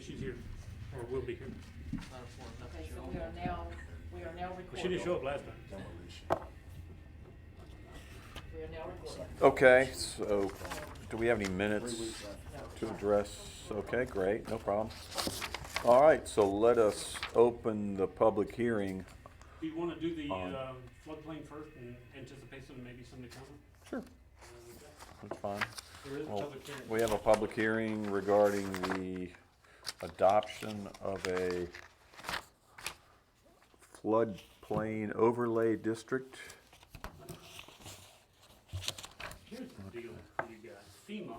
she's here, or will be here. Okay, so we are now recording. She didn't show up last time. We are now recording. Okay, so do we have any minutes to address? Okay, great, no problem. All right, so let us open the public hearing. Do you want to do the floodplain first and anticipate maybe somebody coming? Sure. That's fine. There is a Well, public hearing. we have a public hearing regarding the adoption of a floodplain overlay district. Here's the deal for you guys. FEMA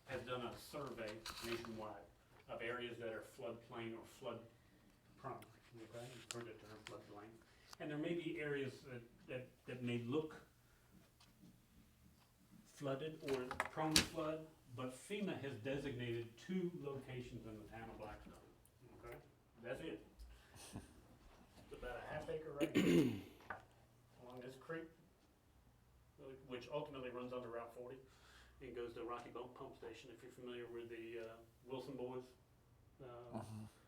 has done a survey nationwide of areas that are floodplain or flood prone. Okay, you've heard the term floodplain. And there may be areas that may look flooded or prone to flood, but FEMA has designated 2 locations in the town of Blackstone. Okay, that's it. It's about a half acre right here along this creek, which ultimately runs under Route 40 and goes to Rocky Bump Pump Station. If you're familiar with the Wilson Boys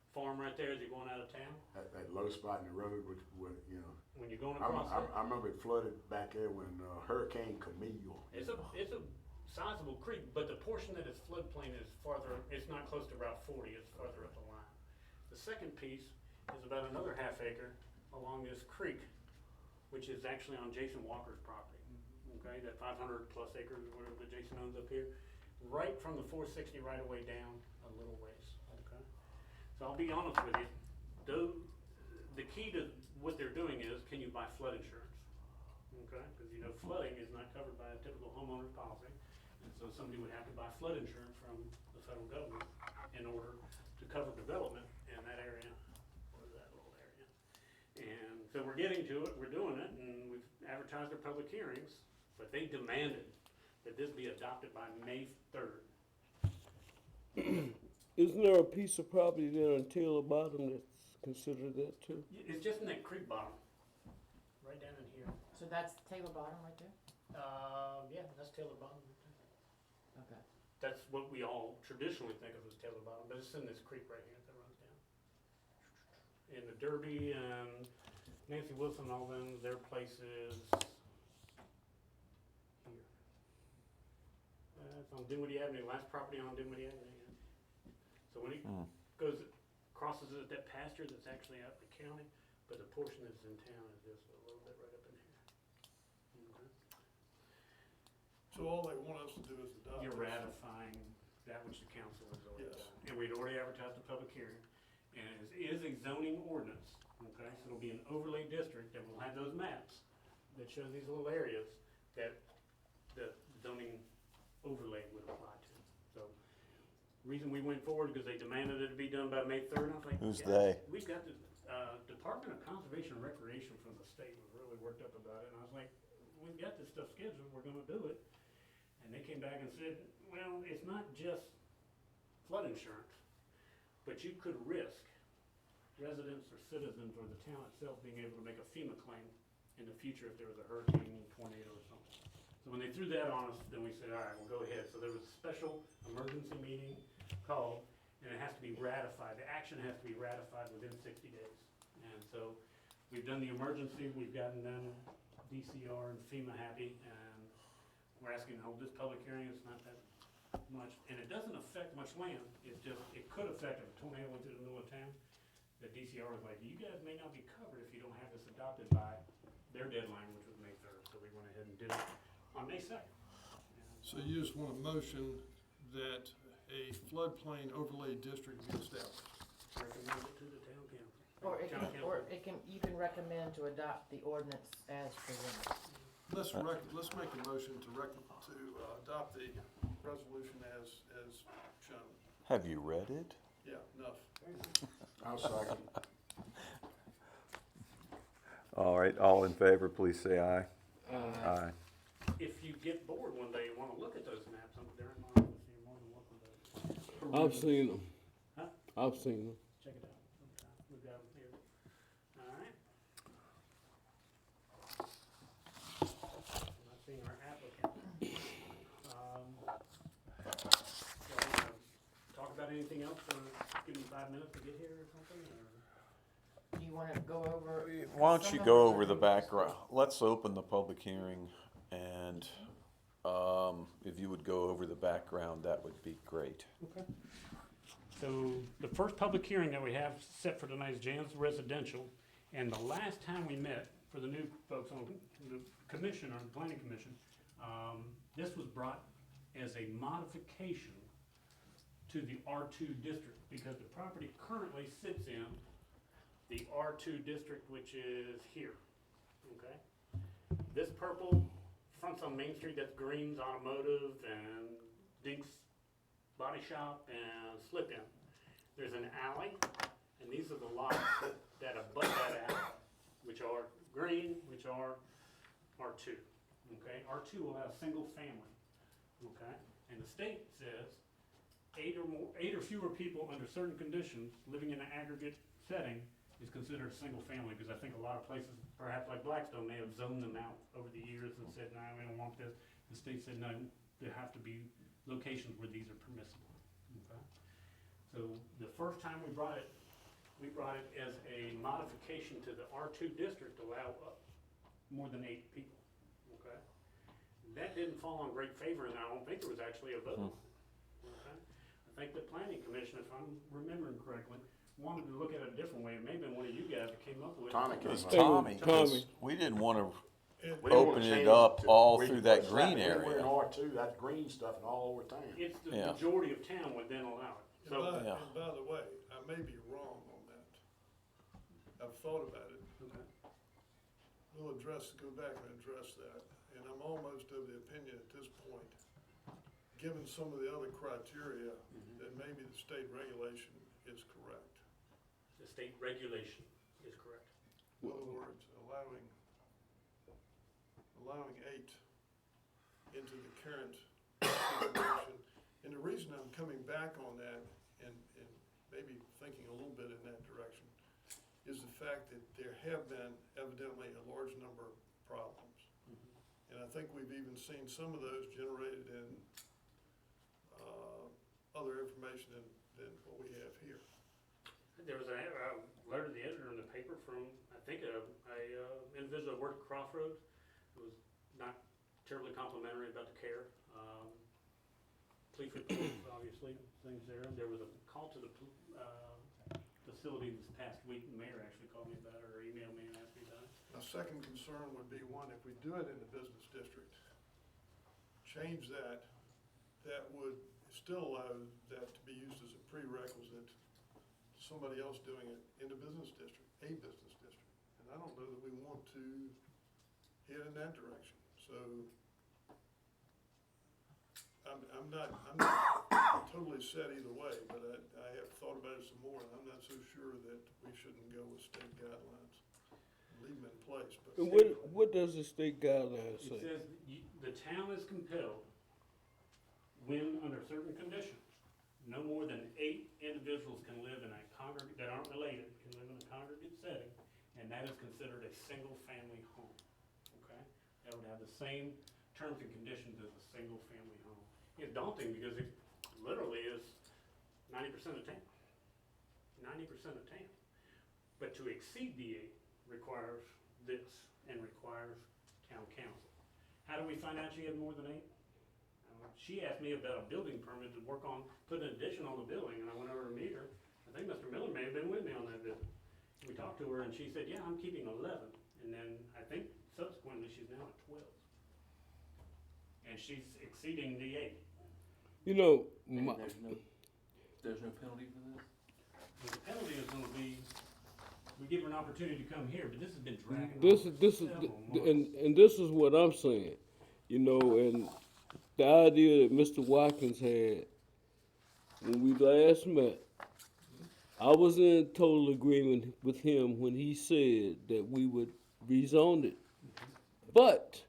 farm right there as you're going out of town. That low spot in the road with you know. When you're going across it. I remember it flooded back there when Hurricane Camille. It's a sizable creek, but the portion that is floodplain is farther, it's not close to Route 40, it's farther up the line. The second piece is about another half acre along this creek, which is actually on Jason Walker's property. Okay, that 500 plus acres or whatever that Jason owns up here, right from the 460 right away down a little ways. Okay, so I'll be honest with you, though, the key to what they're doing is, can you buy flood insurance? Okay, because you know flooding is not covered by a typical homeowner's policy, and so somebody would have to buy flood insurance from the federal government in order to cover development in that area or that little area. And so we're getting to it, we're doing it, and we've advertised our public hearings, but they demanded that this be adopted by May 3rd. Isn't there a piece of property there on Taylor Bottom that's considered that too? It's just in that creek bottom, right down in here. So that's Taylor Bottom right there? Yeah, that's Taylor Bottom. Okay. That's what we all traditionally think of as Taylor Bottom, but it's in this creek right here that runs down. And the Derby and Nancy Wilson, all them, their places here. It's on Dinwiddie Avenue, last property on Dinwiddie Avenue. Yeah. So when he goes, crosses it at that pasture that's actually out in the county, but the portion that's in town is just a little bit right up in here. Okay. So all they want us to do is adopt. You're ratifying that which the council has already Yes. done. And we'd already advertised a public hearing, and it is a zoning ordinance, okay? So it'll be an overlay district that will have those maps that show these little areas that the zoning overlay would apply to. So, reason we went forward, because they demanded it to be done by May 3rd, and I was like, Who's yes, they? We've got the Department of Conservation and Recreation from the state was really worked up about it, and I was like, we've got this stuff scheduled, we're gonna do it. And they came back and said, well, it's not just flood insurance, but you could risk residents or citizens or the town itself being able to make a FEMA claim in the future if there was a hurricane, tornado, or something. So when they threw that on us, then we said, all right, we'll go ahead. So there was a special emergency meeting called, and it has to be ratified. The action has to be ratified within 60 days. And so we've done the emergency, we've gotten them DCR and FEMA happy, and we're asking to hold this public hearing. It's not that much, and it doesn't affect much land. It's just, it could affect if a tornado went through the middle of town. The DCR was like, you guys may not be covered if you don't have this adopted by their deadline, which was May 3rd. So we went ahead and did it on May 2nd. So you just want a motion that a floodplain overlay district be established. Recommend it to the town council. Or you can recommend to adopt the ordinance as presented. Let's make a motion to adopt the resolution as shown. Have you read it? Yeah, enough. I'll second. All right, all in favor, please say aye. Aye. If you get bored one day and want to look at those maps, they're in my office. You're more than welcome to I've seen them. Huh? I've seen them. check it out. Okay. We've got them here. All right. I'm not seeing our applicant. So I want to talk about got anything else, give me 5 minutes to get here or something, or? Do you wanna go over? Why don't some you of go them over are the new. background? Let's open the public hearing, and if you would go over the background, that would be great. Okay. So the first public hearing that we have set for tonight is Jan's Residential. And the last time we met, for the new folks on the commission, or the planning commission, this was brought as a modification to the R2 district, because the property currently sits in the R2 district, which is here, okay? This purple fronts on Main Street, that's Green's Automotive and Dink's Body Shop and Slip In. There's an alley, and these are the lots that abut that alley, which are green, which are R2, okay? R2 will have single family, okay? And the state says 8 or fewer people under certain conditions living in an aggregate setting is considered single family, because I think a lot of places, perhaps like Blackstone, may have zoned them out over the years and said, no, we don't want this. The state said, no, there have to be locations where these are permissible, okay? So the first time we brought it as a modification to the R2 district to allow more than 8 people, okay? That didn't fall on great favor, and I don't think there was actually a vote, okay? I think the planning commission, if I'm remembering correctly, wanted to look at it a different way. It may have been one of you guys that came up with it. Tommy It was came up. Tommy, Tommy. 'cause we didn't want to And We didn't wanna open change it up to- all we through put that slap green anywhere in area. R2, that's green stuff and all over town. It's the Yeah. majority of town would then allow it. So, Yeah. and by the way, I may be wrong on that. I've thought about it. okay. We'll go back and address that. And I'm almost of the opinion at this point, given some of the other criteria, that maybe the state regulation is correct. The state regulation is correct. In other words, allowing 8 into the current situation. And the reason I'm coming back on that and maybe thinking a little bit in that direction is the fact that there have been evidently a large number of problems. And I think we've even seen some of those generated in other information than what we have here. There was a letter to the editor in the paper from, I think, a individual that worked at Crossroads, who was not terribly complimentary about the care. Police reports, obviously, things there. There was a call to the facility this past week. The mayor actually called me about it, or emailed me and asked me about it. My second concern would be, one, if we do it in the business district, change that, that would still allow that to be used as a prerequisite to somebody else doing it in the business district, a business district. And I don't know that we want to head in that direction. So I'm not totally set either way, but I have thought about it some more, and I'm not so sure that we shouldn't go with state guidelines. Leave them in place, but. And what does the state guidelines It say? says the town is compelled, when under certain conditions, no more than 8 individuals can live in a congregate, that aren't related, can live in a congregate setting, and that is considered a single-family home, okay? That would have the same terms and conditions as a single-family home. It's daunting because it literally is 90% of town. 90% of town. But to exceed the 8 requires this and requires town council. How do we find out she has more than 8? She asked me about a building permit to work on, put an addition on the building, and I went over to meet her. I think Mr. Miller may have been with me on that visit. We talked to her, and she said, yeah, I'm keeping 11. And then I think subsequently she's now at 12. And she's exceeding the 8. You know, And my, there's no penalty for this? The penalty is gonna be, we give her an opportunity to come here, but this has been dragging on this for is several months. and this is what I'm saying. You know, and the idea that Mr. Watkins had when we last met, I was in total agreement with him when he said that we would rezone it. But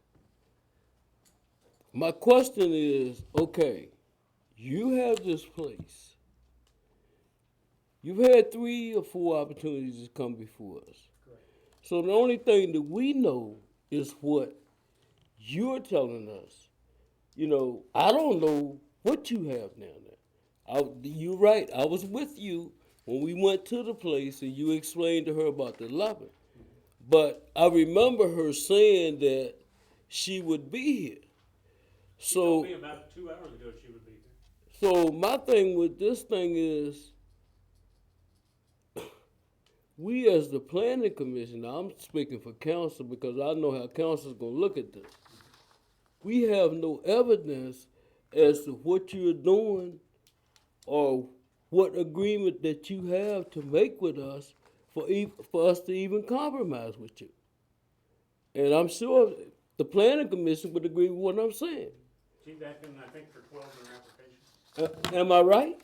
my question is, okay, you have this place. You've had 3 or 4 opportunities to come before us. Correct. So the only thing that we know is what you're telling us. You know, I don't know what you have down there. You're right. I was with you when we went to the place and you explained to her about the 11. But I remember her saying that she would be here. She told So, me about 2 hours ago she would be here. so my thing with this thing is, we as the planning commission, now I'm speaking for council because I know how council's gonna look at this. We have no evidence as to what you're doing or what agreement that you have to make with us for us to even compromise with you. And I'm sure the planning commission would agree with what I'm saying. She's asking, I think, for 12 in her application. Am I right?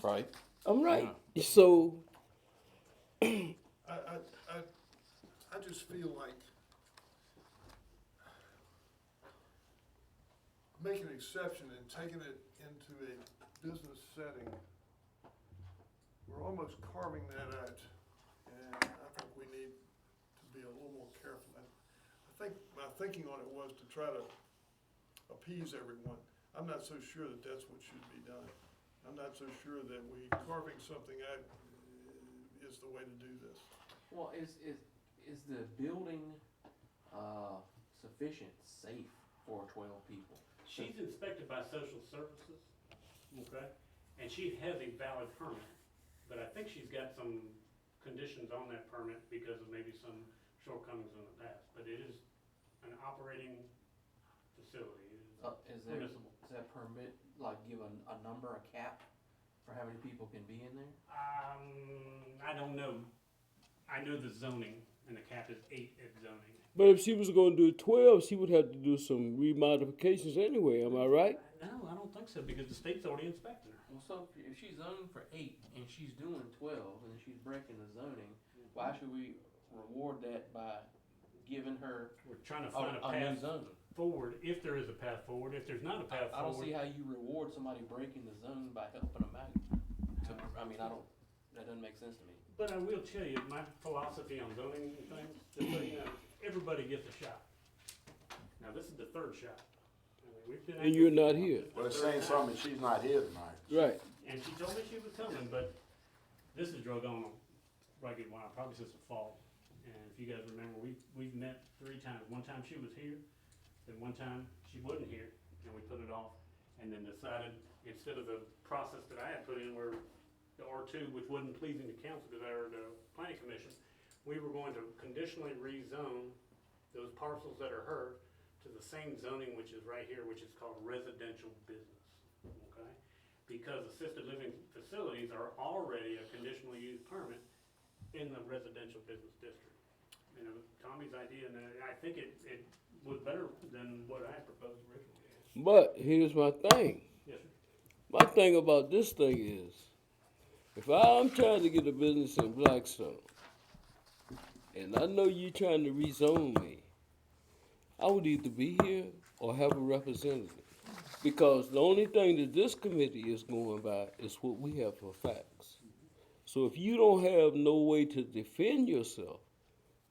Right. I'm right. So, I just feel like making an exception and taking it into a business setting, we're almost carving that out, and I think we need to be a little more careful. I think my thinking on it was to try to appease everyone. I'm not so sure that that's what should be done. I'm not so sure that carving something out is the way to do this. Well, is the building, sufficient, safe for 12 people? She's inspected by social services, okay? And she has a valid permit, but I think she's got some conditions on that permit because of maybe some shortcomings in the past. But it is an operating facility. It is permissible. Does that permit, like, give a number, a cap for how many people can be in there? I don't know. I know the zoning, and the cap is 8 at zoning. but if she was gonna do 12, she would have to do some remodifications anyway, am I right? No, I don't think so, because the state's already inspecting her. Well, so if she's zoned for 8 and she's doing 12 and she's breaking the zoning, why should we reward that by giving her We're trying to find a a new path zoning? forward, if there is a path forward. If there's not a path I don't see forward, how you reward somebody breaking the zone by helping them out. That doesn't make sense to me. but I will tell you, my philosophy on zoning and things, just so you know, everybody gets a shot. Now, this is the 3rd shot. I mean, we've been And you're not here. Well, it's saying something, she's not here tonight. Right. And she told me she was coming, but this has drug on a rugged while, probably since the fall. And if you guys remember, we've met 3 times. One time she was here, then one time she wasn't here, and we put it off. And then decided, instead of the process that I had put in where the R2, which wasn't pleasing to council, because I heard the planning commission, we were going to conditionally rezone those parcels that are hers to the same zoning, which is right here, which is called residential business, okay? Because assisted living facilities are already a conditional use permit in the residential business district. You know, Tommy's idea, and I think it was better than what I had proposed originally. But here's my thing. Yes, sir. My thing about this thing is, if I'm trying to get a business in Blackstone, and I know you're trying to rezone me, I would either be here or have a representative. Because the only thing that this committee is going by is what we have for facts. So if you don't have no way to defend yourself,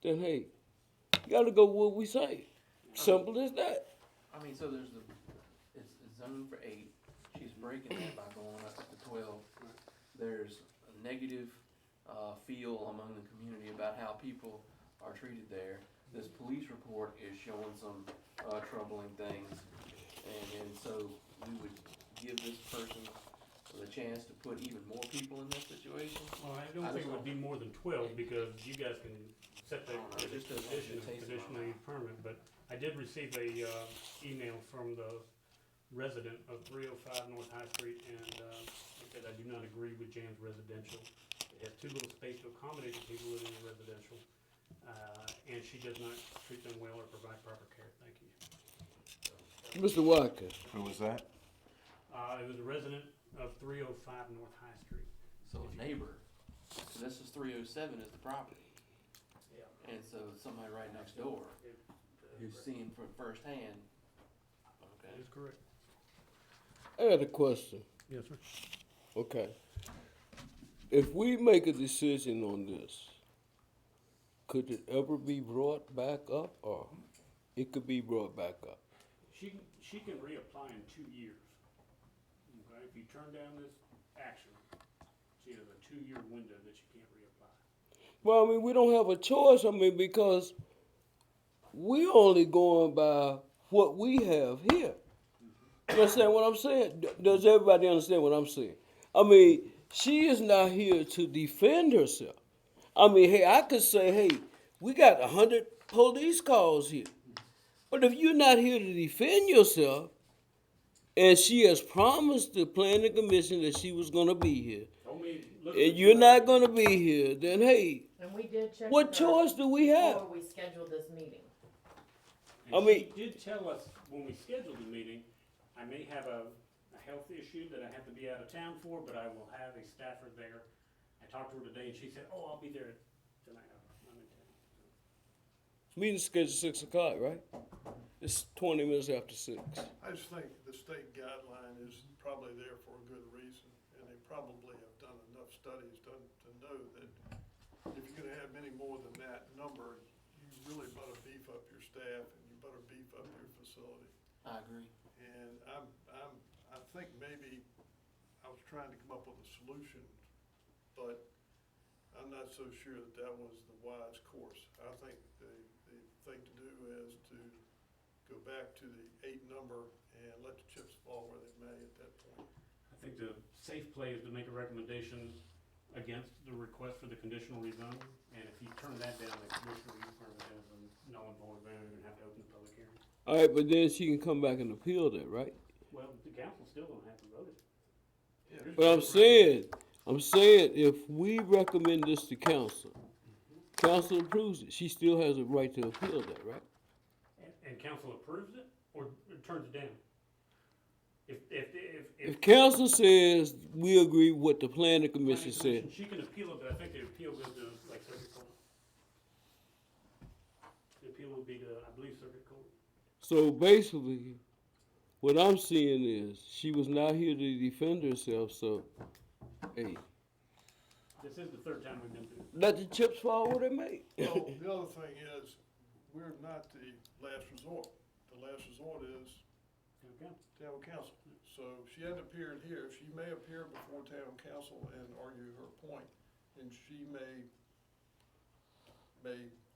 then hey, you gotta go with what we say. Simple as that. I mean, so it's zoned for 8, she's breaking that by going up to 12. There's a negative, feel among the community about how people are treated there. This police report is showing some, troubling things. And so we would give this person the chance to put even more people in that situation. Well, I don't think it would be more than 12, because you guys can set the I don't know, it just doesn't condition of taste conditional right. use permit, but I did receive a, email from the resident of 305 North High Street, and, he said, I do not agree with Jan's residential. It has too little space to accommodate the people living in residential, and she does not treat them well or provide proper care. Thank you. Mr. Watkins, Who was that? It was a resident of 305 North High Street. So a neighbor, so this is 307 is the property. Yeah. And so somebody right next door who's seeing from firsthand, okay. That is correct. I got a question. Yes, sir. Okay. If we make a decision on this, could it ever be brought back up, or it could be brought back up? She can reapply in 2 years. Okay, if you turn down this action, she has a 2-year window that she can't reapply. Well, I mean, we don't have a choice. I mean, because we're only going by what we have here. You understand what I'm saying? Does everybody understand what I'm saying? I mean, she is not here to defend herself. I mean, hey, I could say, hey, we got 100 police calls here. But if you're not here to defend yourself, and she has promised the planning commission that she was gonna be here, Told me, look and at you're you. not gonna be here, then hey, And we did check what with her choice do we have? before we scheduled this meeting. And I mean- she did tell us when we scheduled the meeting, I may have a health issue that I have to be out of town for, but I will have a staffer there. I talked to her today and she said, oh, I'll be there tonight. I'm in town. Meeting's scheduled 6 o'clock, right? It's 20 minutes after 6. I just think the state guideline is probably there for a good reason, and they probably have done enough studies to know that if you're gonna have many more than that number, you really better beef up your staff and you better beef up your facility. I agree. And I think maybe I was trying to come up with a solution, but I'm not so sure that that was the wise course. I think the thing to do is to go back to the 8 number and let the chips fall where they may at that point. I think the safe play is to make a recommendation against the request for the conditional rezone. And if you turn that down, the conditional use permit is a null and void, then you're gonna have to open the public hearing. All right, but then she can come back and appeal that, right? Well, the council's still gonna have to vote it. Yeah. But I'm saying, if we recommend this to council, council approves it, she still has a right to appeal that, right? And council approves it or turns it down? If council says we agree with what the planning commission Planning said, She can appeal it, but I think the appeal goes to like circuit court. The appeal would be to, I believe, circuit court. so basically, what I'm seeing is she was not here to defend herself, so, hey, This is the 3rd time we've been through this. let the chips fall where they may. Well, the other thing is, we're not the last resort. The last resort is Okay. town council. So she hadn't appeared here. She may appear before town council and argue her point, and she may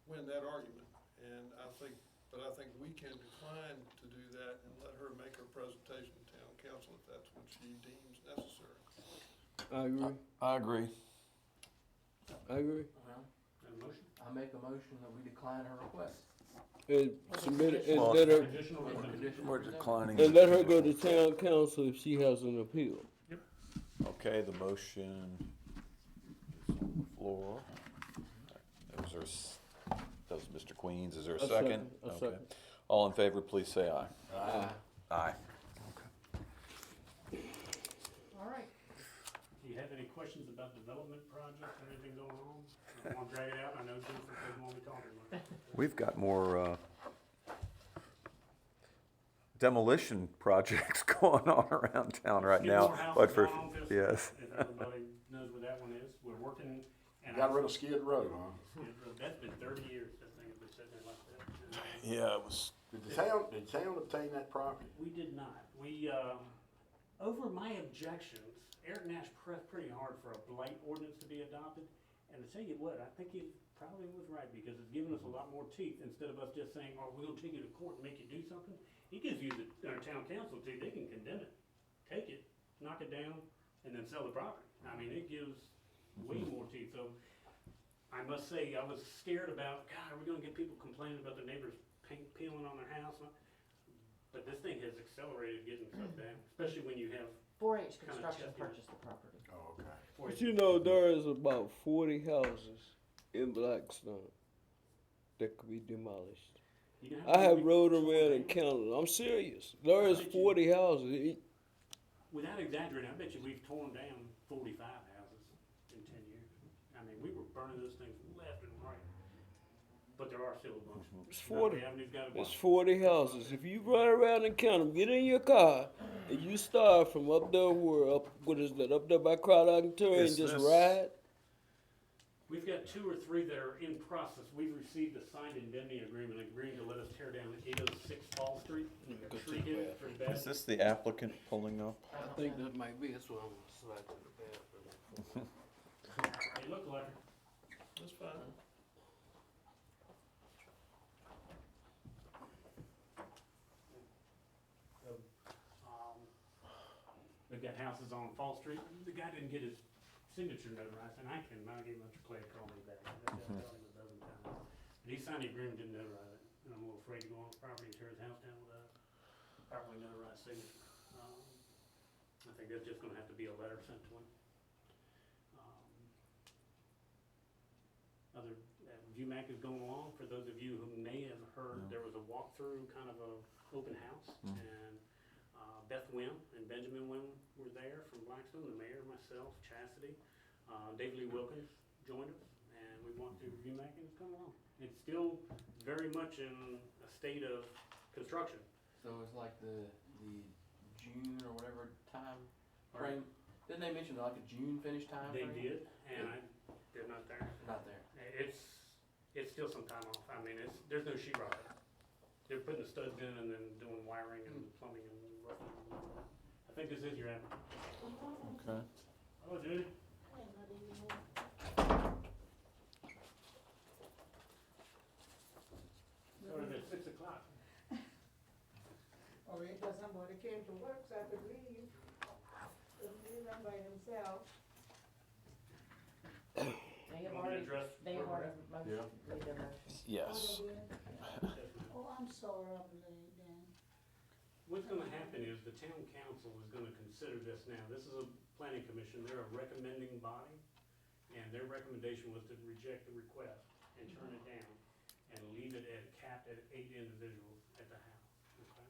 win that argument. And I think we can decline to do that and let her make her presentation to town council if that's what she deems necessary. I agree, I agree. I agree. Well, Got a motion? I make a motion that we decline her request. And submit it, and Well, let her, Conditional With the rezone. conditional We're rezone. declining. and let her go to town council if she has an appeal. Okay, the motion is on the floor. That was Mr. Queens. Is there a A second? second, a Okay. second. All in favor, please say aye. Aye. All right. Do you have any questions about development projects or anything going on? I don't want to drag it out. I know Jennifer doesn't want me talking about it. We've got more demolition projects going on around town right Few now. more houses But for, on Fifth yes. Street, If everybody knows where that one is, we're working. And Got rid of Skid Row, huh? That's been 30 years, that thing has been sitting there like that. Yeah, it was, Did the town obtain that property? We did not. We, over my objections, Eric Nash pressed pretty hard for a blight ordinance to be adopted. And to tell you what, I think he probably was right because it's given us a lot more teeth instead of us just saying, oh, we're gonna take you to court and make you do something. He gives you our town council teeth, they can condemn it, take it, knock it down, and then sell the property. I mean, it gives way more teeth. So I must say, I was scared about, God, are we gonna get people complaining about their neighbors paint peeling on their house? But this thing has accelerated getting stuff down, especially when you have 4-H Kinda Construction testing. purchased the property. Oh, okay. But you know, there is about 40 houses in Blackstone that could be demolished. You know I how have many rode people around down? and counted. I'm serious. There is 40 houses. Without exaggerating, I bet you we've torn down 45 houses in 10 years. I mean, we were burning those things left and right. But there are still a bunch. It's 40. The avenue's got a It's bunch. 40 houses. If you run around and count them, get in your car and you start from up there where up what is that? Up there by Crowd and Turn and Is just this- ride. We've got 2 or 3 that are in process. We've received a signed indemnity agreement agreeing to let us tear down 806 Fall Street. Let me go to Tree the hit pretty bad. Is this the applicant pulling up? I think that might be, that's why I'm gonna slide to the bathroom. They look like it. That's fine. We've got houses on Fall Street. The guy didn't get his signature notarized, and I cannot get much Clay to call me back. I've told him a dozen times. But he signed the agreement, didn't notarize it. And I'm a little afraid to go on the property and tear his house down without a properly notarized signature. I think that's just gonna have to be a letter sent to him. Other, VMAC is going along. For those of you who may have heard, there was a walkthrough, kind of a open house, and Beth Wim and Benjamin Wim were there from Blackstone, the mayor, myself, Chastity. Dave Lee Wilkins joined us, and we walked through VMAC, and it's coming along. It's still very much in a state of construction. So it's like the June or whatever time frame. Didn't they mention like a June finish time They frame? did, and they're not there. Not there. It's still some time off. I mean, there's no sheet rock. They're putting the studs in and then doing wiring and plumbing and roughing. I think this is your applicant. Okay. Oh, Judy. Started at 6 o'clock. Or because somebody came to work, so I could leave. Couldn't leave him by himself. They have Want me to already, address they have where we're already made their motion. Yes. Oh, I'm sorry, I'm late then. What's gonna happen is the town council is gonna consider this now. This is a planning commission, they're a recommending body, and their recommendation was to reject the request and turn it down and leave it at, capped at 8 individuals at the house, okay?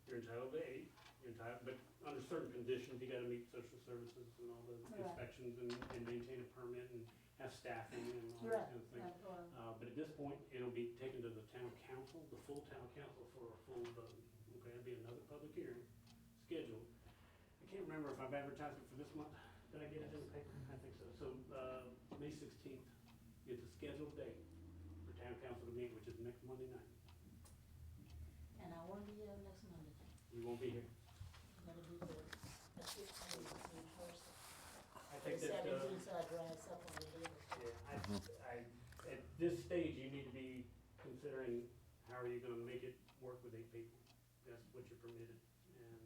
You're entitled to 8, you're entitled, but under certain conditions, you gotta meet social services and all the Right. inspections and maintain a permit and have staffing and all Right, those kind of things. that's all. But at this point, it'll be taken to the town council, the full town council for a full vote. Okay, it'll be another public hearing scheduled. I can't remember if I've advertised it for this month. Did I get it in the paper? I think so. So, May 16th is the scheduled date for town council to meet, which is next Monday night. And I won't be here next Monday. You won't be here. I'm gonna be there. The 16th in person. I think The that, 17th, so I drive up on the day. yeah, at this stage, you need to be considering how are you gonna make it work with 8 people? That's what you're permitted. And,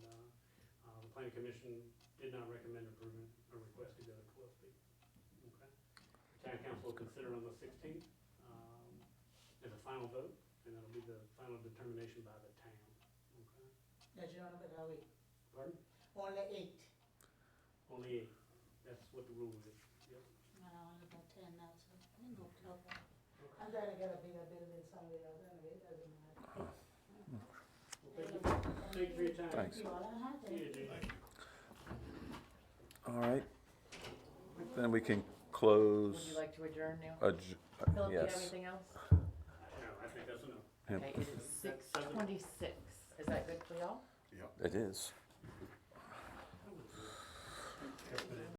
the planning commission did not recommend approving a request to go to 12 people. Okay? The town council will consider on the 16th, as a final vote, and that'll be the final determination by the town. Okay? That's your number, that week. Pardon? Only 8. Only 8. That's what the rule is. Yep. And I only got 10 now, so I can go help out. I'm trying to get a bigger building somewhere else, anyway, it doesn't matter. Well, thank you for your time. Thanks. You all I have to. See you, Judy. All right. Then we can close. Would you like to adjourn now? Philip, do you have Yes. anything else? No, I think that's enough. Yep. Okay, it is 6:26. Is that good for y'all? It is.